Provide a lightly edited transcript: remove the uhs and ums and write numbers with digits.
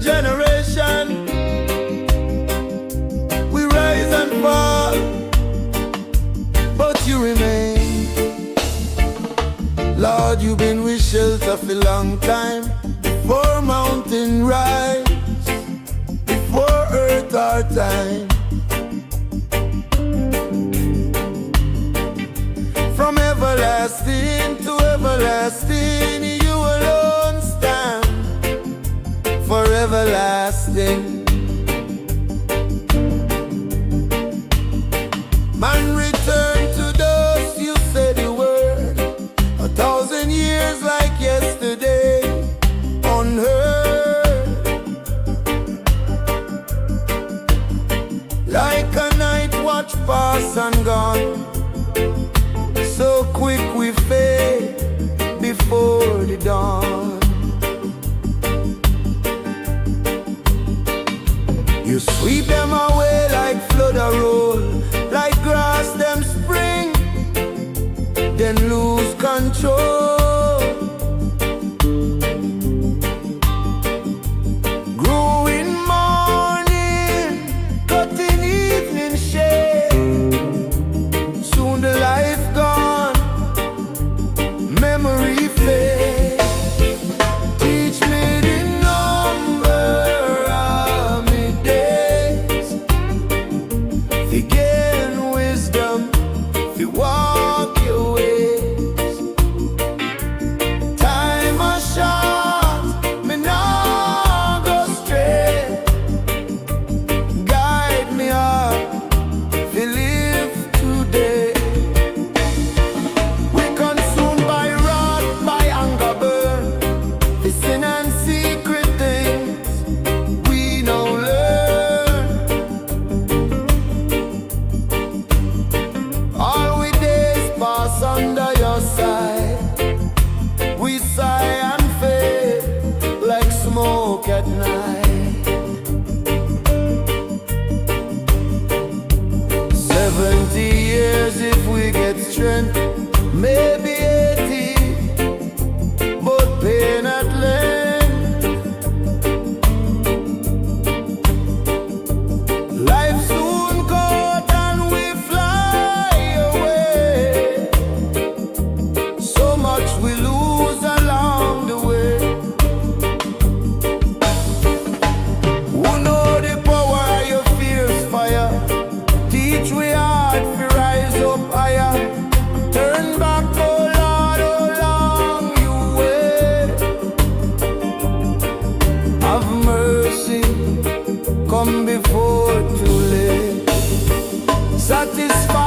generation. We rise and fall, but you remain. Lord, you've been with shelter for a long time. Before mountain rise, before earth our time. From everlasting to everlasting, you alone stand for everlasting. Man, return to dust, you said the word. 1,000 years like yesterday, unheard. Like a night watch pass and gone, so quick we fade before the dawn. You sweep them away like flood a roll, like grass them spring, then lose control. Growing morning, cutting evening shade, soon the life gone, memory fade. Teach me the number of my days, to gain wisdom, to walk your ways. Time a short, me nah go stray. Guide me up, to live today. We consumed by wrath, by anger burn, the sin and secret things we now learn. All we days pass under your side. We sigh and fade like smoke at night. 70 years if we get strength, maybe 80, but pain at length. Life soon cut and we fly away. So much we lose along the way. Who know the power of your fierce fire? Teach we heart to rise up higher. Turn back, oh Lord, oh long you wait. Have mercy, come before too late. Satisfy